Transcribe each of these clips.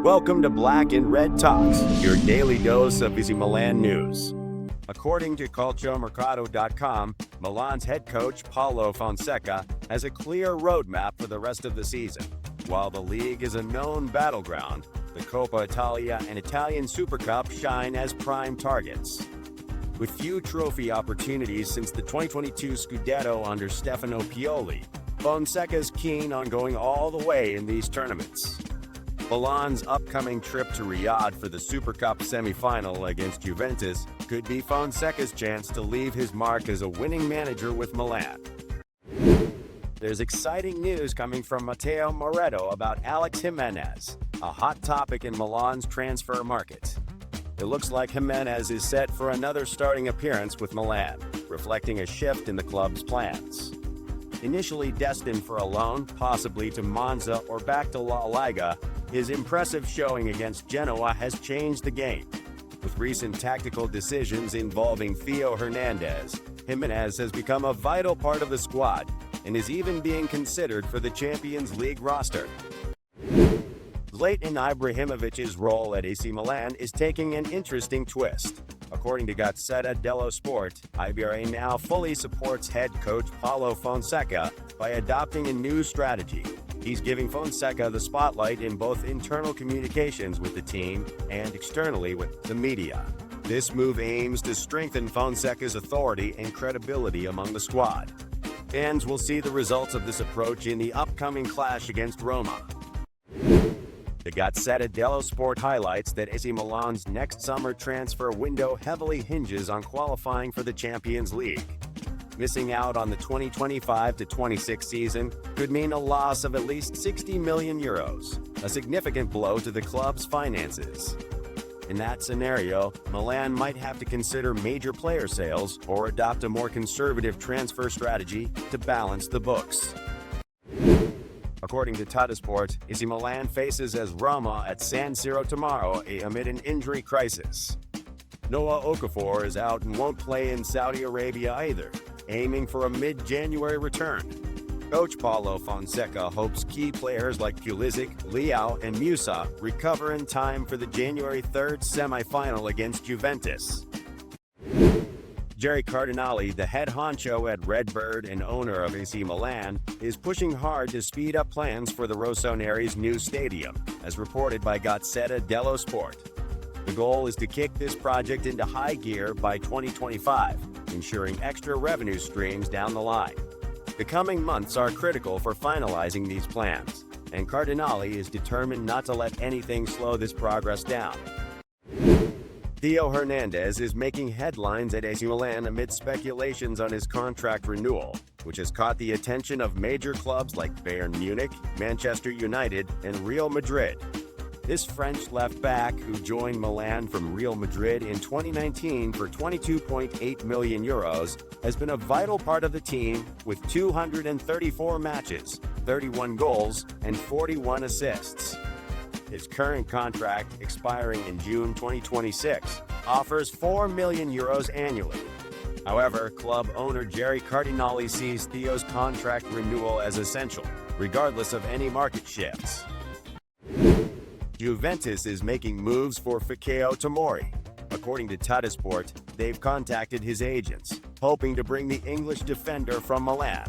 Welcome to Black and Red Talks, your daily dose of AC Milan news. According to calciomercato.com, Milan's head coach Paulo Fonseca has a clear roadmap for the rest of the season. While the league is a known battleground, the Coppa Italia and Italian Super Cup shine as prime targets. With few trophy opportunities since the 2022 Scudetto under Stefano Pioli, Fonseca's keen on going all the way in these tournaments. Milan's upcoming trip to Riyadh for the Super Cup semi-final against Juventus could be Fonseca's chance to leave his mark as a winning manager with Milan. There's exciting news coming from Matteo Moretto about Alex Jimenez, a hot topic in Milan's transfer market. It looks like Jimenez is set for another starting appearance with Milan, reflecting a shift in the club's plans. Initially destined for a loan, possibly to Monza or back to La Liga, his impressive showing against Genoa has changed the game. With recent tactical decisions involving Theo Hernandez, Jimenez has become a vital part of the squad and is even being considered for the Champions League roster. Zlatan Ibrahimovic's role at AC Milan is taking an interesting twist. According to Gazzetta dello Sport, Ibra now fully supports head coach Paulo Fonseca by adopting a new strategy. He's giving Fonseca the spotlight in both internal communications with the team and externally with the media. This move aims to strengthen Fonseca's authority and credibility among the squad. Fans will see the results of this approach in the upcoming clash against Roma. The Gazzetta dello Sport highlights that AC Milan's next summer transfer window heavily hinges on qualifying for the Champions League. Missing out on the 2025-26 season could mean a loss of at least €60 million, a significant blow to the club's finances. In that scenario, Milan might have to consider major player sales or adopt a more conservative transfer strategy to balance the books. According to Tuttosport, AC Milan faces as Roma at San Siro tomorrow amid an injury crisis. Noah Okafor is out and won't play in Saudi Arabia either, aiming for a mid-January return. Coach Paulo Fonseca hopes key players like Pulisic, Leao, and Musa recover in time for the January 3rd semi-final against Juventus. Jerry Cardinale, the head honcho at Redbird and owner of AC Milan, is pushing hard to speed up plans for the Rossoneri's new stadium, as reported by Gazzetta dello Sport. The goal is to kick this project into high gear by 2025, ensuring extra revenue streams down the line. The coming months are critical for finalizing these plans, and Cardinale is determined not to let anything slow this progress down. Theo Hernandez is making headlines at AC Milan amid speculations on his contract renewal, which has caught the attention of major clubs like Bayern Munich, Manchester United, and Real Madrid. This French left-back, who joined Milan from Real Madrid in 2019 for €22.8 million, has been a vital part of the team with 234 matches, 31 goals, and 41 assists. His current contract, expiring in June 2026, offers €4 million annually. However, club owner Jerry Cardinale sees Theo's contract renewal as essential, regardless of any market shifts. Juventus is making moves for Fikayo Tomori. According to Tuttosport, they've contacted his agents, hoping to bring the English defender from Milan.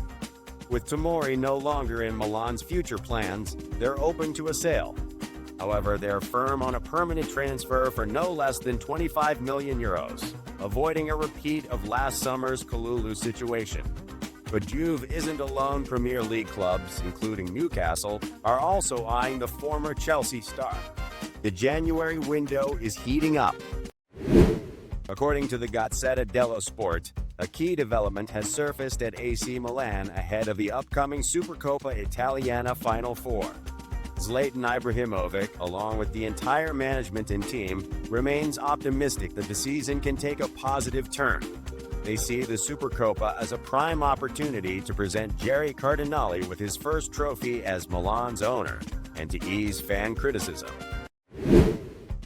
With Tomori no longer in Milan's future plans, they're open to a sale. However, they're firm on a permanent transfer for no less than €25 million, avoiding a repeat of last summer's Kalulu situation. But Juve isn't alone. Premier League clubs, including Newcastle, are also eyeing the former Chelsea star. The January window is heating up. According to the Gazzetta dello Sport, a key development has surfaced at AC Milan ahead of the upcoming Supercoppa Italiana Final Four. Zlatan Ibrahimovic, along with the entire management and team, remains optimistic that the season can take a positive turn. They see the Supercoppa as a prime opportunity to present Jerry Cardinale with his first trophy as Milan's owner, and to ease fan criticism.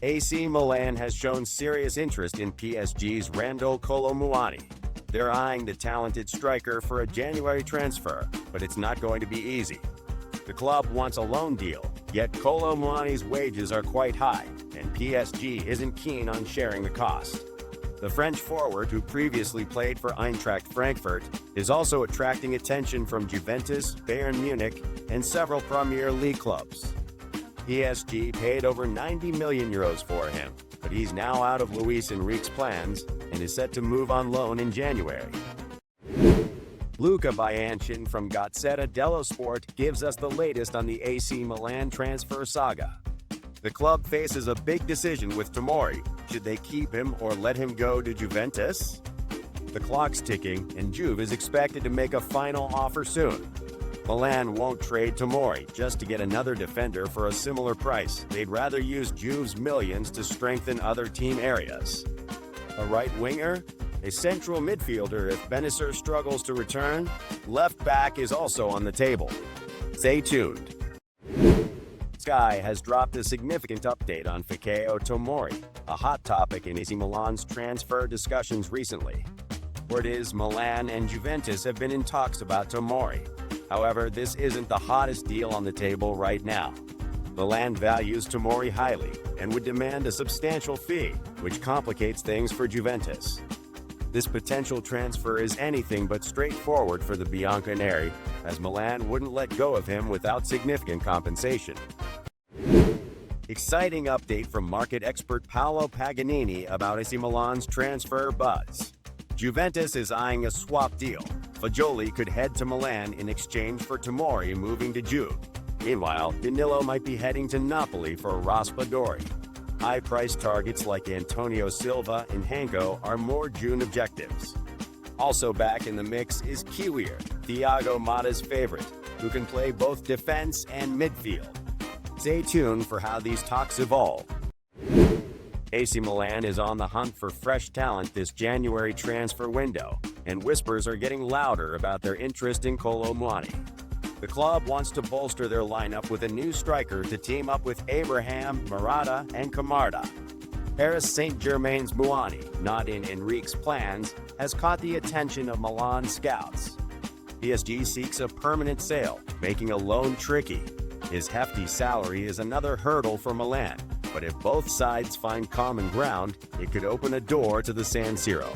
AC Milan has shown serious interest in PSG's Randal Kolo Muani. They're eyeing the talented striker for a January transfer, but it's not going to be easy. The club wants a loan deal, Yet Kolo Muani's wages are quite high, and PSG isn't keen on sharing the cost. The French forward, who previously played for Eintracht Frankfurt, is also attracting attention from Juventus, Bayern Munich, and several Premier League clubs. PSG paid over €90 million for him, but he's now out of Luis Enrique's plans and is set to move on loan in January. Luca Bianchin from Gazzetta dello Sport gives us the latest on the AC Milan transfer saga. The club faces a big decision with Tomori. Should they keep him or let him go to Juventus? The clock's ticking, and Juve is expected to make a final offer soon. Milan won't trade Tomori just to get another defender for a similar price. They'd rather use Juve's millions to strengthen other team areas. A right winger? A central midfielder if Benacer struggles to return? Left back is also on the table. Stay tuned. Sky has dropped a significant update on Fikayo Tomori, a hot topic in AC Milan's transfer discussions recently. Word is Milan and Juventus have been in talks about Tomori. However, this isn't the hottest deal on the table right now. Milan values Tomori highly and would demand a substantial fee, which complicates things for Juventus. This potential transfer is anything but straightforward for the Bianconeri, as Milan wouldn't let go of him without significant compensation. Exciting update from market expert Paolo Paganini about AC Milan's transfer buzz. Juventus is eyeing a swap deal. Fagioli could head to Milan in exchange for Tomori moving to Juve. Meanwhile, Danilo might be heading to Napoli for Raspadori. High-priced targets like Antonio Silva and Hanko are more June objectives. Also back in the mix is Kiwier, Thiago Motta's favorite, who can play both defense and midfield. Stay tuned for how these talks evolve. AC Milan is on the hunt for fresh talent this January transfer window, and whispers are getting louder about their interest in Kolo Muani. The club wants to bolster their lineup with a new striker to team up with Abraham, Murata, and Camarda. Paris Saint-Germain's Muani, not in Enrique's plans, has caught the attention of Milan scouts. PSG seeks a permanent sale, making a loan tricky. His hefty salary is another hurdle for Milan, but if both sides find common ground, it could open a door to the San Siro.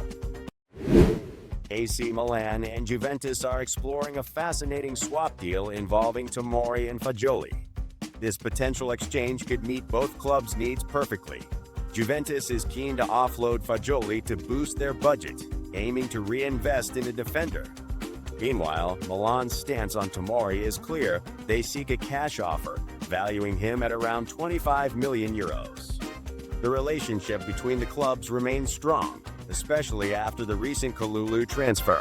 AC Milan and Juventus are exploring a fascinating swap deal involving Tomori and Fagioli. This potential exchange could meet both clubs' needs perfectly. Juventus is keen to offload Fagioli to boost their budget, aiming to reinvest in a defender. Meanwhile, Milan's stance on Tomori is clear. They seek a cash offer, valuing him at around €25 million. The relationship between the clubs remains strong, especially after the recent Kalulu transfer.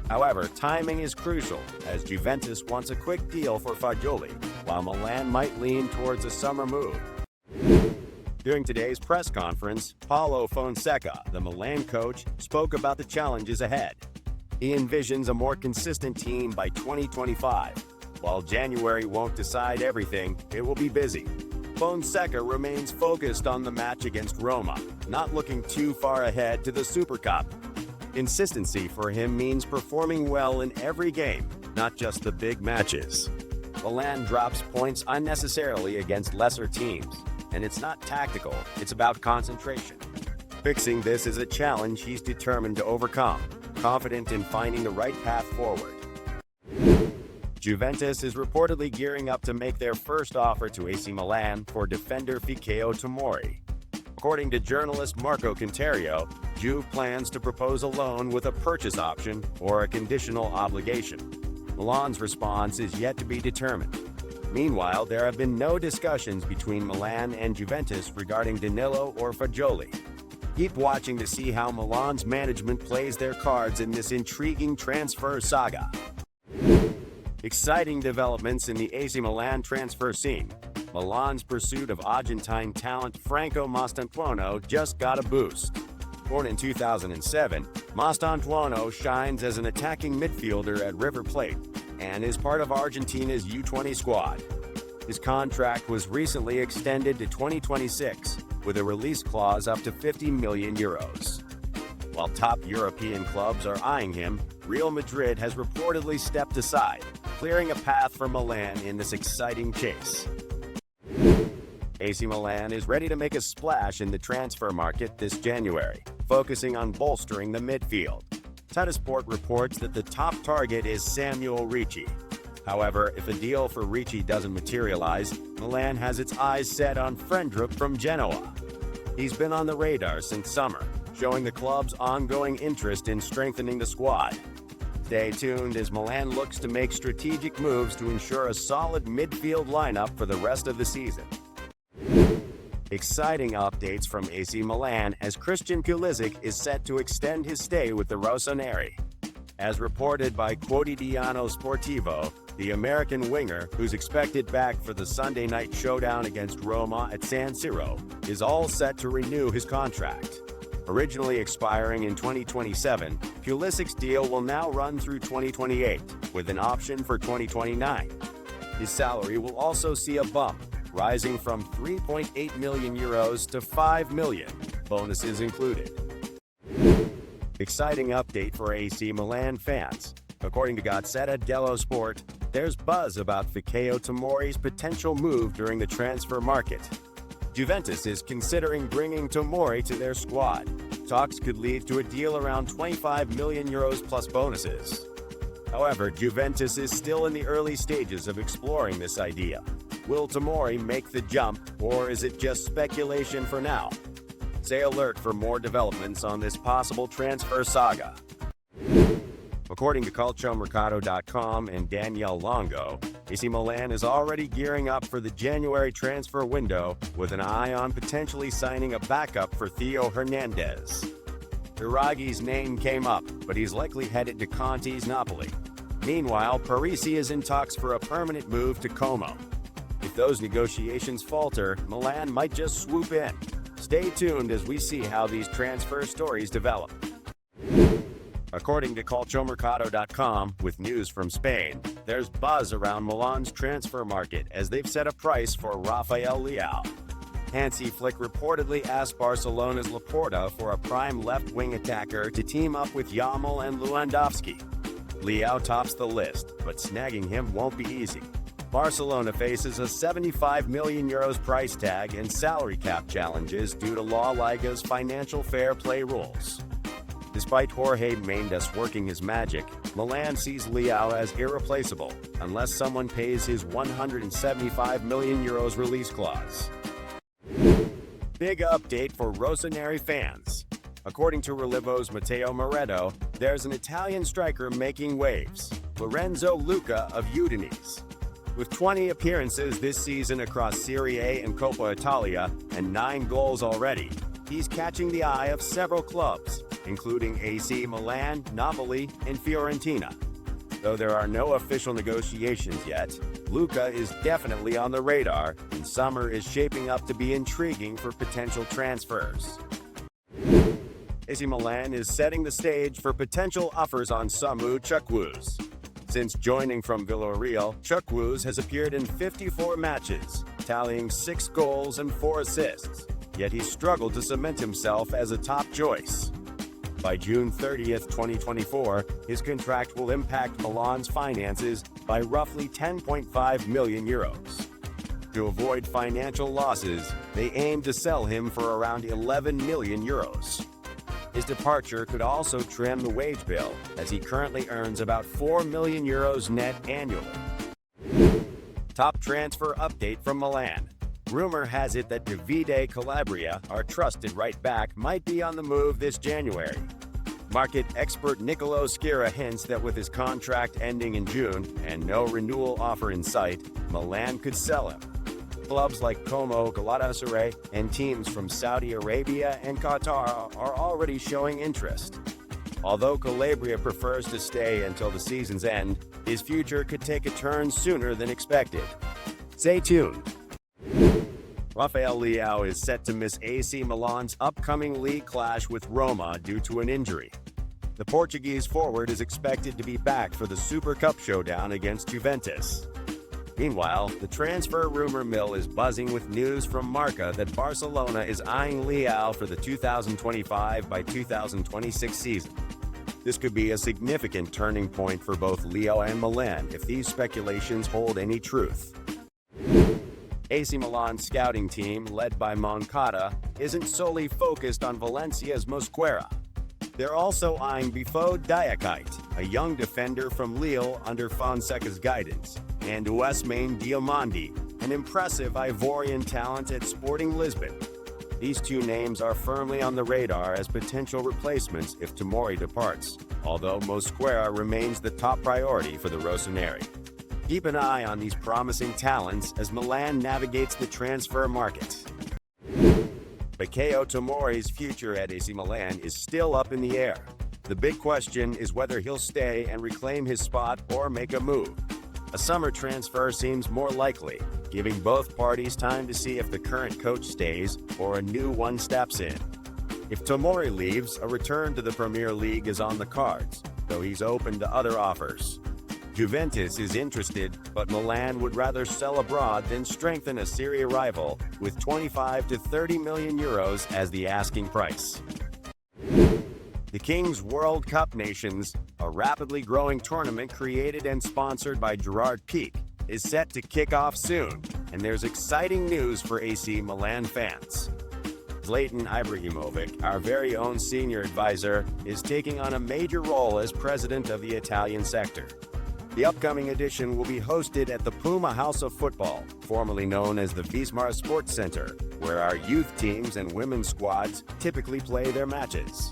However, timing is crucial, as Juventus wants a quick deal for Fagioli, while Milan might lean towards a summer move. During today's press conference, Paulo Fonseca, the Milan coach, spoke about the challenges ahead. He envisions a more consistent team by 2025. While January won't decide everything, it will be busy. Fonseca remains focused on the match against Roma, not looking too far ahead to the Super Cup. Consistency for him means performing well in every game, not just the big matches. Milan drops points unnecessarily against lesser teams, and it's not tactical, it's about concentration. Fixing this is a challenge he's determined to overcome, confident in finding the right path forward. Juventus is reportedly gearing up to make their first offer to AC Milan for defender Fikayo Tomori. According to journalist Marco Contario, Juve plans to propose a loan with a purchase option or a conditional obligation. Milan's response is yet to be determined. Meanwhile, there have been no discussions between Milan and Juventus regarding Danilo or Fagioli. Keep watching to see how Milan's management plays their cards in this intriguing transfer saga. Exciting developments in the AC Milan transfer scene. Milan's pursuit of Argentine talent Franco Mastantuono just got a boost. Born in 2007, Mastantuono shines as an attacking midfielder at River Plate and is part of Argentina's U20 squad. His contract was recently extended to 2026, with a release clause up to €50 million. While top European clubs are eyeing him, Real Madrid has reportedly stepped aside, clearing a path for Milan in this exciting chase. AC Milan is ready to make a splash in the transfer market this January, focusing on bolstering the midfield. Sport reports that the top target is Samuel Ricci. However, if a deal for Ricci doesn't materialize, Milan has its eyes set on Friendrup from Genoa. He's been on the radar since summer, showing the club's ongoing interest in strengthening the squad. Stay tuned as Milan looks to make strategic moves to ensure a solid midfield lineup for the rest of the season. Exciting updates from AC Milan as Christian Pulisic is set to extend his stay with the Rossoneri. As reported by Quotidiano Sportivo, the American winger, who's expected back for the Sunday night showdown against Roma at San Siro, is all set to renew his contract. Originally expiring in 2027, Pulisic's deal will now run through 2028, with an option for 2029. His salary will also see a bump, rising from €3.8 million to €5 million, bonuses included. Exciting update for AC Milan fans. According to Gazzetta dello Sport, there's buzz about Fikayo Tomori's potential move during the transfer market. Juventus is considering bringing Tomori to their squad. Talks could lead to a deal around €25 million plus bonuses. However, Juventus is still in the early stages of exploring this idea. Will Tomori make the jump, or is it just speculation for now? Stay alert for more developments on this possible transfer saga. According to CalcioMercato.com and Danielle Longo, AC Milan is already gearing up for the January transfer window with an eye on potentially signing a backup for Theo Hernandez. Iragi's name came up, but he's likely headed to Conte's Napoli. Meanwhile, Parisi is in talks for a permanent move to Como. If those negotiations falter, Milan might just swoop in. Stay tuned as we see how these transfer stories develop. According to CalcioMercato.com, with news from Spain, there's buzz around Milan's transfer market as they've set a price for Rafael Leao. Hansi Flick reportedly asked Barcelona's Laporta for a prime left-wing attacker to team up with Yamal and Lewandowski. Leao tops the list, but snagging him won't be easy. Barcelona faces a €75 million price tag and salary cap challenges due to La Liga's financial fair play rules. Despite Jorge Mendes working his magic, Milan sees Leao as irreplaceable unless someone pays his €175 million release clause. Big update for Rossoneri fans. According to Relevo's Matteo Moretto, there's an Italian striker making waves, Lorenzo Luca of Udinese. With 20 appearances this season across Serie A and Coppa Italia and 9 goals already, he's catching the eye of several clubs, including AC Milan, Napoli, and Fiorentina. Though there are no official negotiations yet, Luca is definitely on the radar, and summer is shaping up to be intriguing for potential transfers. AC Milan is setting the stage for potential offers on Samu Chukwueze. Since joining from Villarreal, Chukwueze has appeared in 54 matches, tallying 6 goals and 4 assists, yet he's struggled to cement himself as a top choice. By June 30th, 2024, his contract will impact Milan's finances by roughly €10.5 million. To avoid financial losses, they aim to sell him for around €11 million. His departure could also trim the wage bill, as he currently earns about €4 million net annually. Top transfer update from Milan. Rumor has it that Davide Calabria, our trusted right back, might be on the move this January. Market expert Nicolo Schira hints that with his contract ending in June and no renewal offer in sight, Milan could sell him. Clubs like Como, Galatasaray, and teams from Saudi Arabia and Qatar are already showing interest. Although Calabria prefers to stay until the season's end, his future could take a turn sooner than expected. Stay tuned. Rafael Leao is set to miss AC Milan's upcoming league clash with Roma due to an injury. The Portuguese forward is expected to be back for the Super Cup showdown against Juventus. Meanwhile, the transfer rumor mill is buzzing with news from Marca that Barcelona is eyeing Leao for the 2025 by 2026 season. This could be a significant turning point for both Leo and Milan if these speculations hold any truth. AC Milan's scouting team, led by Moncada, isn't solely focused on Valencia's Mosquera. They're also eyeing Bifo Diakite, a young defender from Lille under Fonseca's guidance, and Ousmane Diomandi, an impressive Ivorian talent at Sporting Lisbon. These two names are firmly on the radar as potential replacements if Tomori departs, although Mosquera remains the top priority for the Rossoneri. Keep an eye on these promising talents as Milan navigates the transfer market. Fikayo Tomori's future at AC Milan is still up in the air. The big question is whether he'll stay and reclaim his spot or make a move. A summer transfer seems more likely, giving both parties time to see if the current coach stays or a new one steps in. If Tomori leaves, a return to the Premier League is on the cards, though he's open to other offers. Juventus is interested, but Milan would rather sell abroad than strengthen a Serie A rival with 25 to 30 million euros as the asking price. The King's World Cup Nations, a rapidly growing tournament created and sponsored by Gerard Pique, is set to kick off soon, and there's exciting news for AC Milan fans. Zlatan Ibrahimovic, our very own senior advisor, is taking on a major role as president of the Italian sector. The upcoming edition will be hosted at the Puma House of Football, formerly known as the Wismar Sports Center, where our youth teams and women's squads typically play their matches.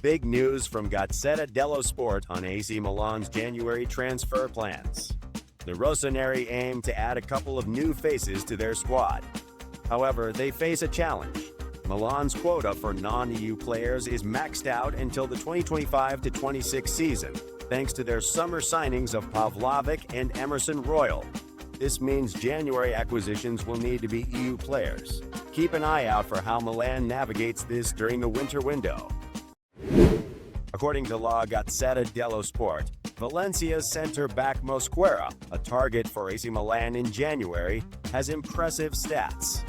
Big news from Gazzetta dello Sport on AC Milan's January transfer plans. The Rossoneri aim to add a couple of new faces to their squad. However, they face a challenge. Milan's quota for non-EU players is maxed out until the 2025-26 season, thanks to their summer signings of Pavlovic and Emerson Royal. This means January acquisitions will need to be EU players. Keep an eye out for how Milan navigates this during the winter window. According to La Gazzetta dello Sport, Valencia's center-back Mosquera, a target for AC Milan in January, has impressive stats.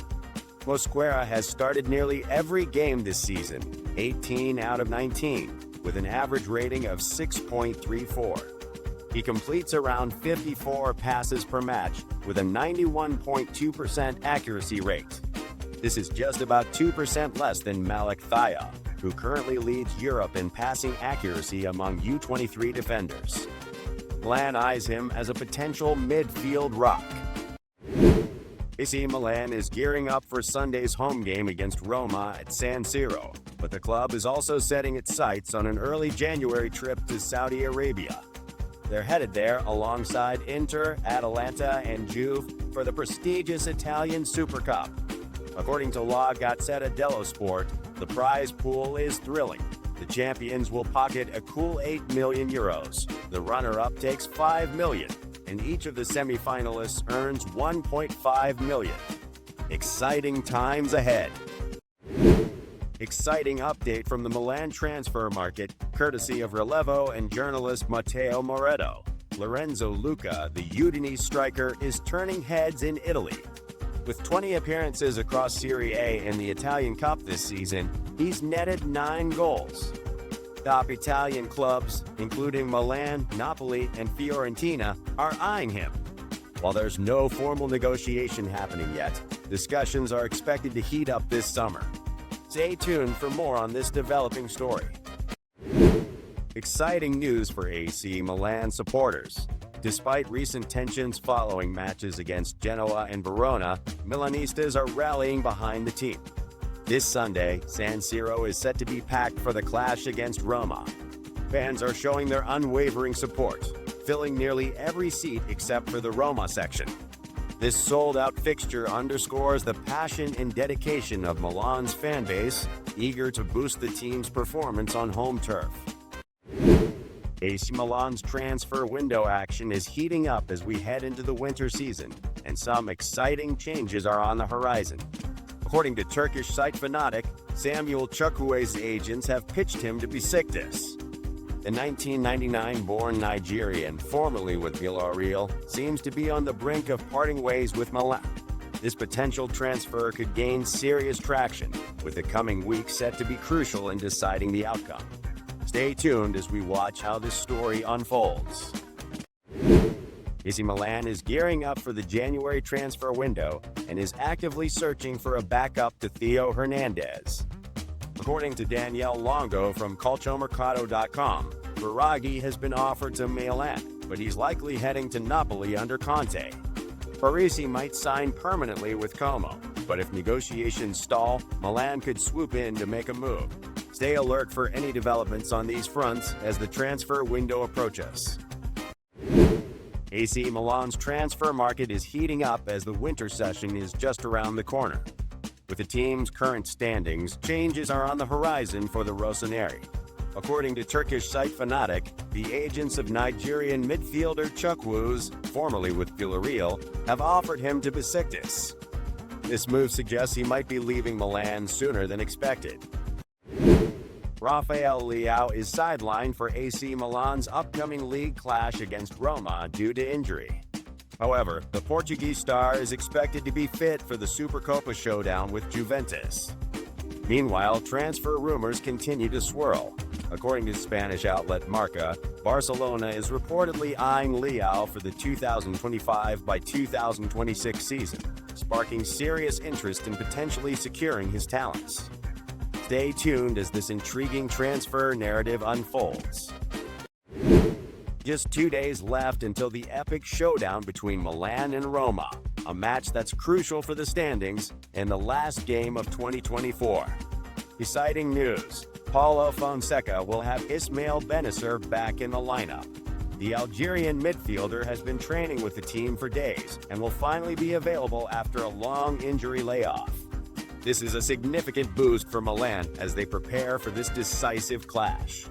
Mosquera has started nearly every game this season, 18 out of 19, with an average rating of 6.34. He completes around 54 passes per match with a 91.2% accuracy rate. This is just about 2% less than Malik Thaya, who currently leads Europe in passing accuracy among U23 defenders. Milan eyes him as a potential midfield rock. AC Milan is gearing up for Sunday's home game against Roma at San Siro, but the club is also setting its sights on an early January trip to Saudi Arabia. They're headed there alongside Inter, Atalanta, and Juve for the prestigious Italian Super Cup. According to La Gazzetta dello Sport, the prize pool is thrilling. The champions will pocket a cool 8 million euros. The runner-up takes 5 million, and each of the semi-finalists earns 1.5 million. Exciting times ahead. Exciting update from the Milan transfer market, courtesy of Relevo and journalist Matteo Moretto. Lorenzo Luca, the Udinese striker, is turning heads in Italy. With 20 appearances across Serie A and the Italian Cup this season, he's netted 9 goals. Top Italian clubs, including Milan, Napoli, and Fiorentina, are eyeing him. While there's no formal negotiation happening yet, discussions are expected to heat up this summer. Stay tuned for more on this developing story. Exciting news for AC Milan supporters. Despite recent tensions following matches against Genoa and Verona, Milanistas are rallying behind the team. This Sunday, San Siro is set to be packed for the clash against Roma. Fans are showing their unwavering support, filling nearly every seat except for the Roma section. This sold-out fixture underscores the passion and dedication of Milan's fan base, eager to boost the team's performance on home turf. AC Milan's transfer window action is heating up as we head into the winter season, and some exciting changes are on the horizon. According to Turkish site Fanatic, Samuel Chukwue's agents have pitched him to Besiktas. The 1999-born Nigerian, formerly with Villarreal, seems to be on the brink of parting ways with Milan. This potential transfer could gain serious traction, with the coming weeks set to be crucial in deciding the outcome. Stay tuned as we watch how this story unfolds. AC Milan is gearing up for the January transfer window and is actively searching for a backup to Theo Hernandez. According to Danielle Longo from calciomercato.com, Biraghi has been offered to Milan, but he's likely heading to Napoli under Conte. Parisi might sign permanently with Como, but if negotiations stall, Milan could swoop in to make a move. Stay alert for any developments on these fronts as the transfer window approaches. AC Milan's transfer market is heating up as the winter session is just around the corner. With the team's current standings, changes are on the horizon for the Rossoneri. According to Turkish site Fanatic, the agents of Nigerian midfielder Chukwueze, formerly with Villarreal, have offered him to Besiktas. This move suggests he might be leaving Milan sooner than expected. Rafael Leao is sidelined for AC Milan's upcoming league clash against Roma due to injury. However, the Portuguese star is expected to be fit for the Supercopa showdown with Juventus. Meanwhile, transfer rumors continue to swirl. According to Spanish outlet Marca, Barcelona is reportedly eyeing Leao for the 2025 by 2026 season, sparking serious interest in potentially securing his talents. Stay tuned as this intriguing transfer narrative unfolds. Just 2 days left until the epic showdown between Milan and Roma, a match that's crucial for the standings and the last game of 2024. Exciting news: Paulo Fonseca will have Ismail Benacer back in the lineup. The Algerian midfielder has been training with the team for days and will finally be available after a long injury layoff. This is a significant boost for Milan as they prepare for this decisive clash.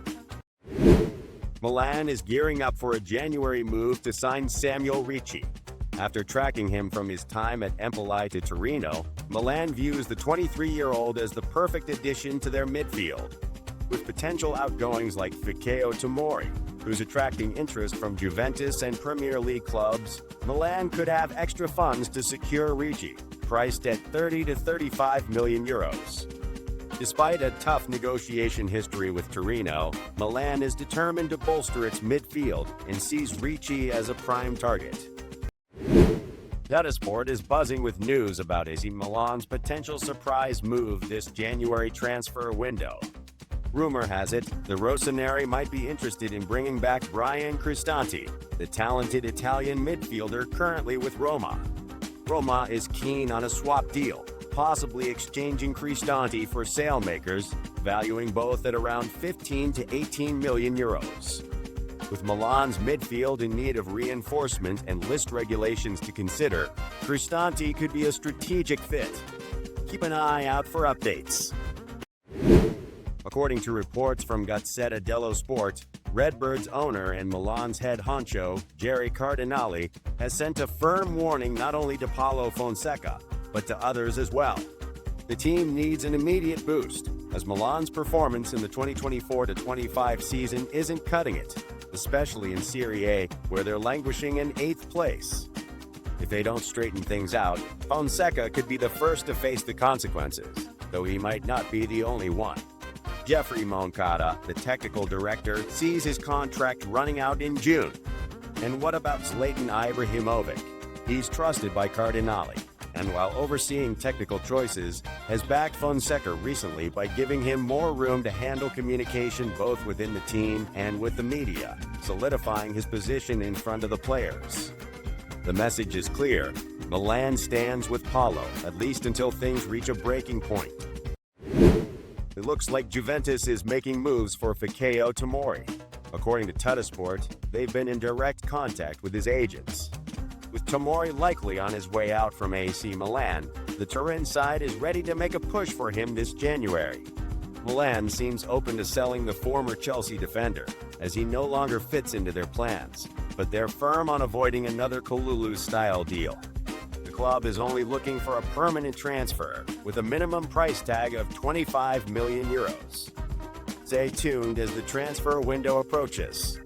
Milan is gearing up for a January move to sign Samuel Ricci. After tracking him from his time at Empoli to Torino, Milan views the 23-year-old as the perfect addition to their midfield. With potential outgoings like Fikayo Tomori, who's attracting interest from Juventus and Premier League clubs, Milan could have extra funds to secure Ricci, priced at 30 to 35 million euros. Despite a tough negotiation history with Torino, Milan is determined to bolster its midfield and sees Ricci as a prime target. Sport is buzzing with news about AC Milan's potential surprise move this January transfer window. Rumor has it, the Rossoneri might be interested in bringing back Brian Cristante, the talented Italian midfielder currently with Roma. Roma is keen on a swap deal, possibly exchanging Cristante for sailmakers, valuing both at around 15 to 18 million euros. With Milan's midfield in need of reinforcement and list regulations to consider, Cristante could be a strategic fit. Keep an eye out for updates. According to reports from Gazzetta dello Sport, Redbird's owner and Milan's head honcho, Jerry Cardinali, has sent a firm warning not only to Paulo Fonseca, but to others as well. The team needs an immediate boost, as Milan's performance in the 2024-25 season isn't cutting it, especially in Serie A, where they're languishing in 8th place. If they don't straighten things out, Fonseca could be the first to face the consequences, though he might not be the only one. Jeffrey Moncada, the technical director, sees his contract running out in June. And what about Zlatan Ibrahimovic? He's trusted by Cardinali, and while overseeing technical choices, has backed Fonseca recently by giving him more room to handle communication both within the team and with the media, solidifying his position in front of the players. The message is clear: Milan stands with Paulo, at least until things reach a breaking point. It looks like Juventus is making moves for Fikayo Tomori. According to Tuttosport, they've been in direct contact with his agents. With Tomori likely on his way out from AC Milan, the Turin side is ready to make a push for him this January. Milan seems open to selling the former Chelsea defender, as he no longer fits into their plans, but they're firm on avoiding another Kalulu-style deal. The club is only looking for a permanent transfer, with a minimum price tag of 25 million euros. Stay tuned as the transfer window approaches.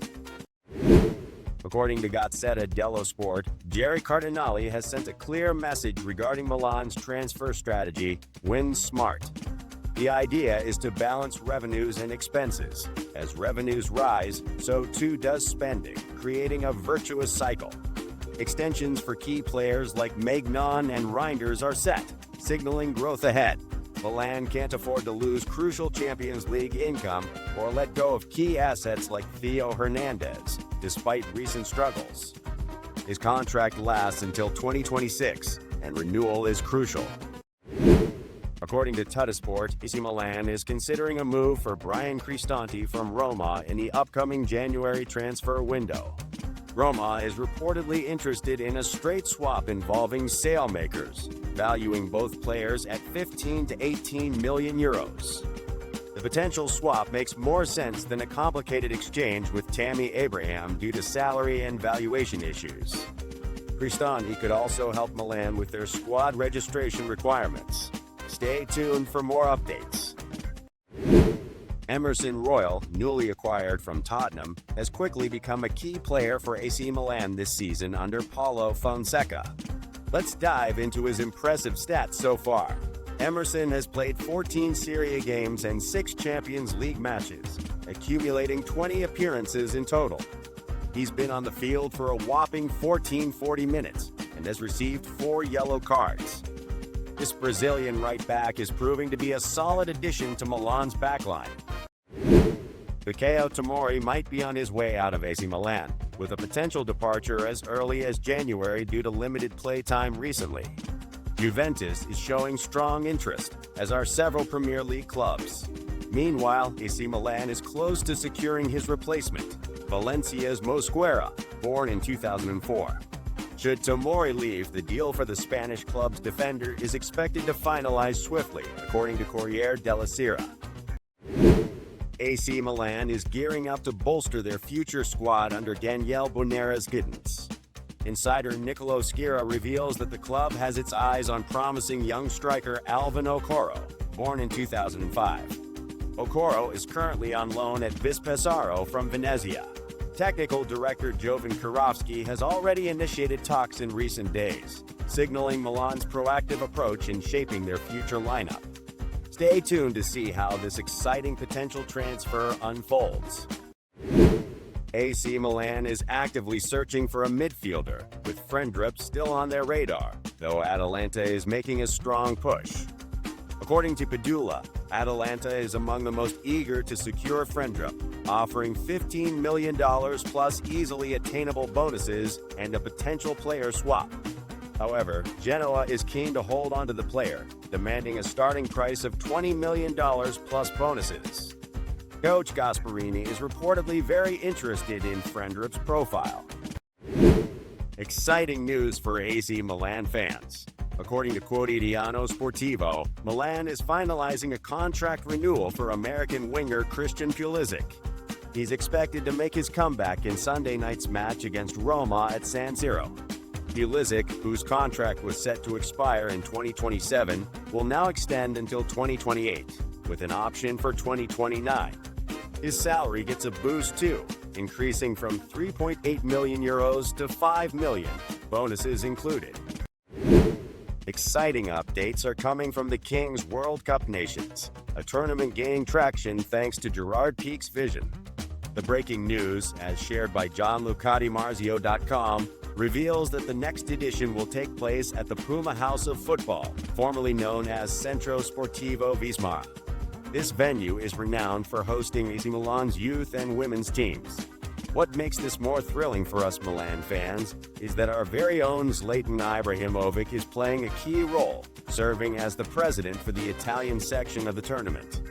According to Gazzetta dello Sport, Jerry Cardinali has sent a clear message regarding Milan's transfer strategy: win smart. The idea is to balance revenues and expenses. As revenues rise, so too does spending, creating a virtuous cycle. Extensions for key players like Maignan and Reinders are set, signaling growth ahead. Milan can't afford to lose crucial Champions League income or let go of key assets like Theo Hernandez, despite recent struggles. His contract lasts until 2026, and renewal is crucial. According to Tuttosport, AC Milan is considering a move for Brian Cristante from Roma in the upcoming January transfer window. Roma is reportedly interested in a straight swap involving sailmakers, valuing both players at 15 to 18 million euros. The potential swap makes more sense than a complicated exchange with Tammy Abraham due to salary and valuation issues. Cristante could also help Milan with their squad registration requirements. Stay tuned for more updates. Emerson Royal, newly acquired from Tottenham, has quickly become a key player for AC Milan this season under Paulo Fonseca. Let's dive into his impressive stats so far. Emerson has played 14 Serie A games and 6 Champions League matches, accumulating 20 appearances in total. He's been on the field for a whopping 40 minutes and has received 4 yellow cards. This Brazilian right back is proving to be a solid addition to Milan's backline. Fikayo Tomori might be on his way out of AC Milan, with a potential departure as early as January due to limited playtime recently. Juventus is showing strong interest, as are several Premier League clubs. Meanwhile, AC Milan is close to securing his replacement, Valencia's Mosquera, born in 2004. Should Tomori leave, the deal for the Spanish club's defender is expected to finalize swiftly, according to Corriere della Sera. AC Milan is gearing up to bolster their future squad under Daniele Bonera's guidance. Insider Nicolo Schira reveals that the club has its eyes on promising young striker Alvin Okoro, born in 2005. Okoro is currently on loan at Vispesaro from Venezia. Technical director Jovan Kirovski has already initiated talks in recent days, signaling Milan's proactive approach in shaping their future lineup. Stay tuned to see how this exciting potential transfer unfolds. AC Milan is actively searching for a midfielder, with Friendrup still on their radar, though Atalanta is making a strong push. According to Padula, Atalanta is among the most eager to secure Friendrup, offering $15 million plus easily attainable bonuses and a potential player swap. However, Genoa is keen to hold onto the player, demanding a starting price of $20 million plus bonuses. Coach Gasparini is reportedly very interested in Friendrup's profile. Exciting news for AC Milan fans. According to Quotidiano Sportivo, Milan is finalizing a contract renewal for American winger Christian Pulisic. He's expected to make his comeback in Sunday night's match against Roma at San Siro. Pulisic, whose contract was set to expire in 2027, will now extend until 2028, with an option for 2029. His salary gets a boost too, increasing from 3.8 million euros to 5 million, bonuses included. Exciting updates are coming from the Kings World Cup nations, a tournament gaining traction thanks to Gerard Pique's vision. The breaking news, as shared by JohnLucatiMarzio.com, reveals that the next edition will take place at the Puma House of Football, formerly known as Centro Sportivo Wismar. This venue is renowned for hosting AC Milan's youth and women's teams. What makes this more thrilling for us Milan fans is that our very own Zlatan Ibrahimovic is playing a key role, serving as the president for the Italian section of the tournament.